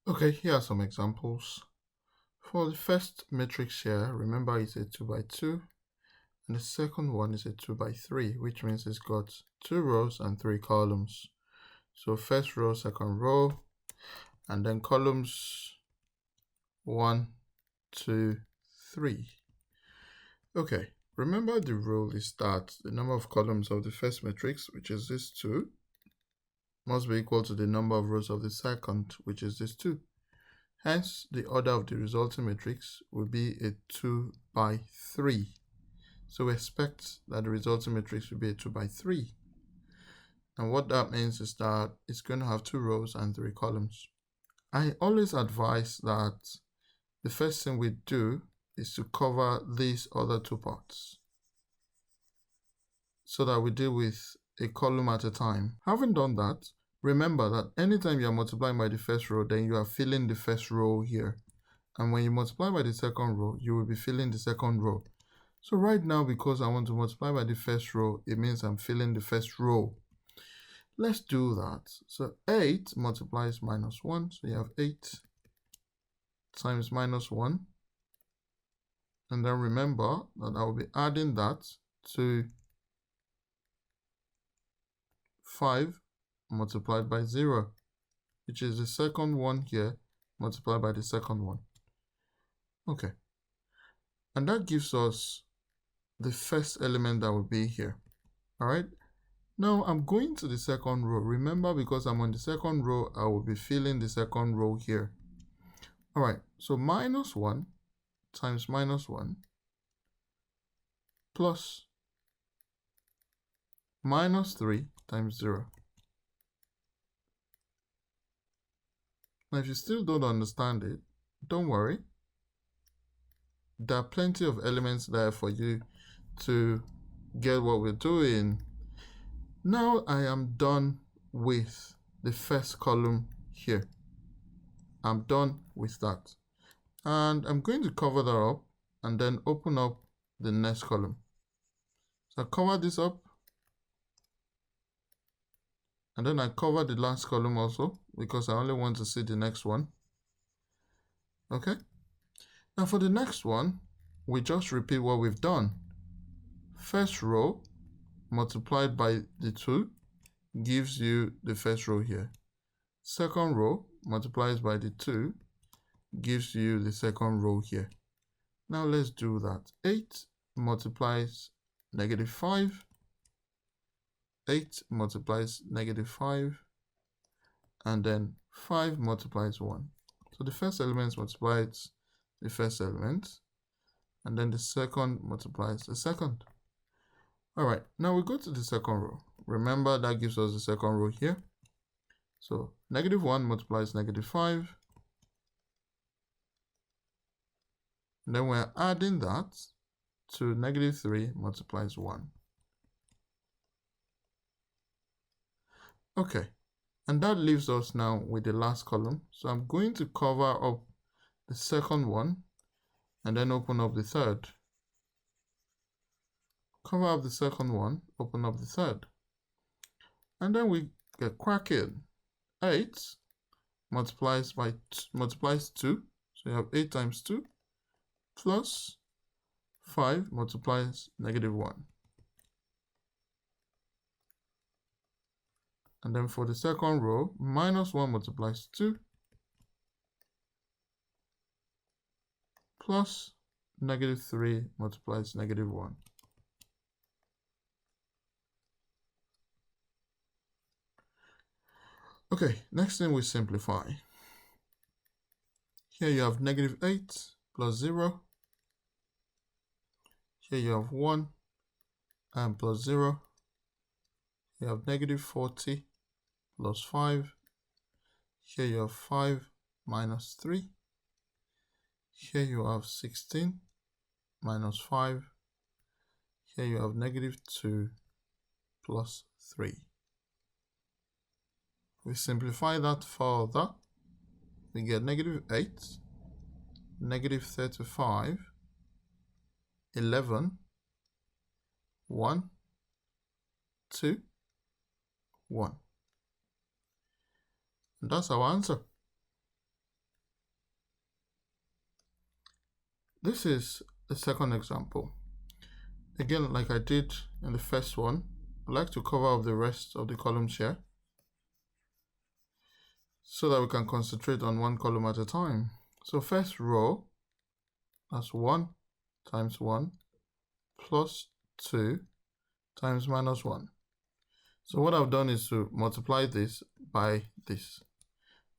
Okay, here are some examples. For the first matrix here, remember it's a 2 by 2, and the second one is a 2 by 3, which means it's got 2 rows and 3 columns. So first row, second row, and then columns 1, 2, 3. Okay, remember the rule is that the number of columns of the first matrix, which is this 2, must be equal to the number of rows of the second, which is this 2. Hence, the order of the resulting matrix will be a 2 by 3. So we expect that the resulting matrix will be a 2 by 3. And what that means is that it's going to have 2 rows and 3 columns. I always advise that the first thing we do is to cover these other 2 parts so that we deal with a column at a time. Having done that, remember that anytime you are multiplying by the first row, then you are filling the first row here. And when you multiply by the second row, you will be filling the second row. So right now, because I want to multiply by the first row, it means I'm filling the first row. Let's do that. So 8 multiplies minus 1. So you have 8 times minus 1. And then remember that I will be adding that to 5 multiplied by 0, which is the second one here multiplied by the second one. Okay. And that gives us the first element that will be here. All right. Now I'm going to the second row. Remember, because I'm on the second row, I will be filling the second row here. All right. So minus 1 times minus 1 plus minus 3 times 0. Now, if you still don't understand it, don't worry. There are plenty of elements there for you to get what we're doing. Now I am done with the first column here. I'm done with that. And I'm going to cover that up and then open up the next column. So I cover this up. And then I cover the last column also because I only want to see the next one. Okay. Now for the next one, we just repeat what we've done. First row multiplied by the 2 gives you the first row here. Second row multiplies by the 2 gives you the second row here. Now let's do that. 8 multiplies negative 5. 8 multiplies negative 5. And then 5 multiplies 1. So the first element multiplies the first element. And then the second multiplies the second. All right, now we go to the second row. Remember, that gives us the second row here. So negative 1 multiplies negative 5. And then we're adding that to negative 3 multiplies 1. Okay, and that leaves us now with the last column. So I'm going to cover up the second one and then open up the third. Cover up the second one, open up the third. And then we get cracking. 8 multiplies 2. So you have 8 times 2 plus 5 multiplies negative 1. And then for the second row, minus 1 multiplies 2 plus negative 3 multiplies negative 1. Okay, next thing we simplify. Here you have negative 8 plus 0. Here you have 1 and plus 0. You have negative 40 plus 5. Here you have 5 minus 3. Here you have 16 minus 5. Here you have negative 2 plus 3. We simplify that further. We get negative 8, negative 35, 11, 1, 2, 1. And that's our answer. This is the second example. Again, like I did in the first one, I'd like to cover up the rest of the columns here so that we can concentrate on one column at a time. So first row, that's 1 times 1 plus 2 times minus 1. So what I've done is to multiply this by this.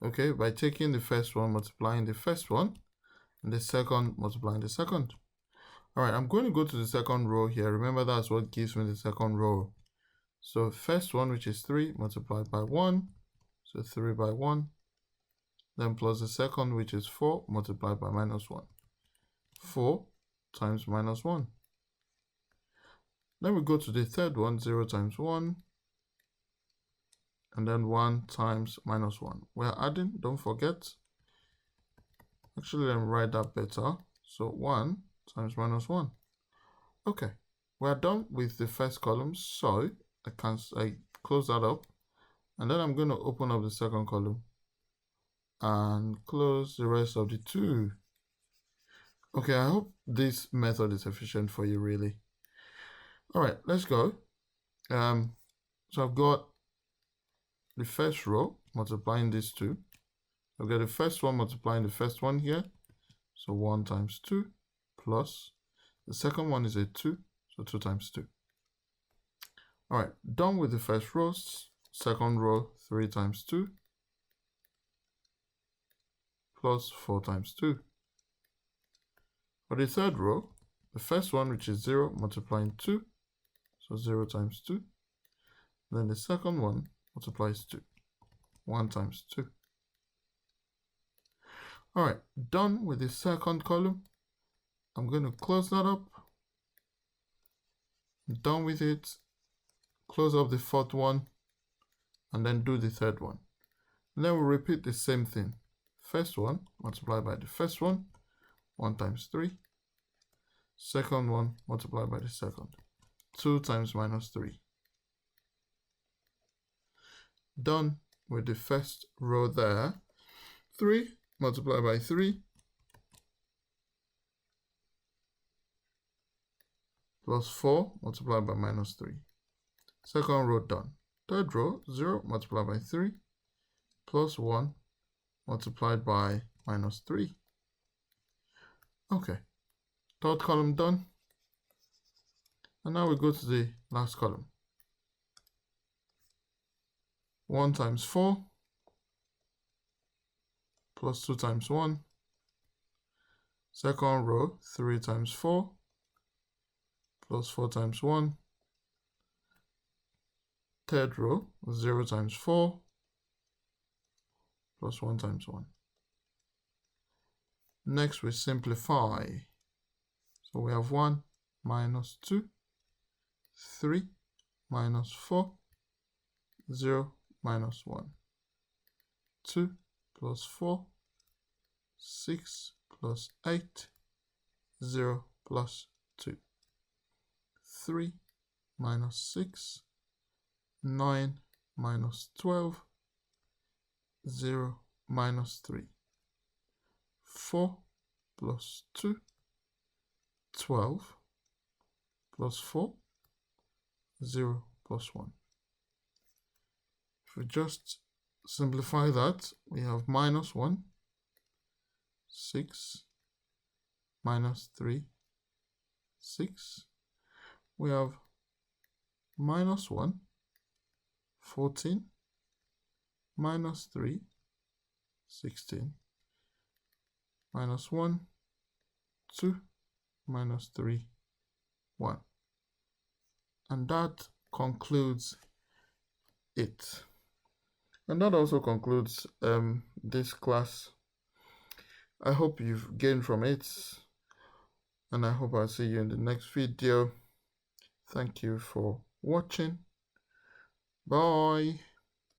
Okay, by taking the first one, multiplying the first one, and the second, multiplying the second. All right, I'm going to go to the second row here. Remember, that's what gives me the second row. So first one, which is 3, multiplied by 1. So 3 by 1. Then plus the second, which is 4, multiplied by minus 1. 4 times minus 1. Then we go to the third one, 0 times 1. And then 1 times minus 1. We're adding, don't forget. Actually, let me write that better. So 1 times minus 1. Okay, we're done with the first column. So I close that up. And then I'm going to open up the second column and close the rest of the two. Okay, I hope this method is efficient for you, really. All right, let's go. So I've got the first row multiplying these two. I've got the first one multiplying the first one here. So 1 times 2 plus the second one is a 2. So 2 times 2. All right, done with the first row. Second row, 3 times 2 plus 4 times 2. For the third row, the first one, which is 0, multiplying 2. So 0 times 2. Then the second one multiplies 2. 1 times 2. All right, done with the second column. I'm going to close that up. Done with it. Close up the fourth one. And then do the third one. And then we'll repeat the same thing. First one, multiplied by the first one. 1 times 3. Second one, multiplied by the second. 2 times minus 3. Done with the first row there. 3 multiplied by 3 plus 4 multiplied by minus 3. Second row done. Third row, 0 multiplied by 3 plus 1 multiplied by minus 3. Okay, third column done. And now we go to the last column. 1 times 4 plus 2 times 1. Second row, 3 times 4 plus 4 times 1. Third row, 0 times 4 plus 1 times 1. Next, we simplify. So we have 1 minus 2, 3 minus 4, 0 minus 1. 2 plus 4, 6 plus 8, 0 plus 2. 3 minus 6, 9 minus 12, 0 minus 3. 4 plus 2, 12 plus 4, 0 plus 1. If we just simplify that, we have minus 1, 6, minus 3, 6. We have minus 1, 14, minus 3, 16, minus 1, 2, minus 3, 1. And that concludes it. And that also concludes this class. I hope you've gained from it. And I hope I'll see you in the next video. Thank you for watching. Bye.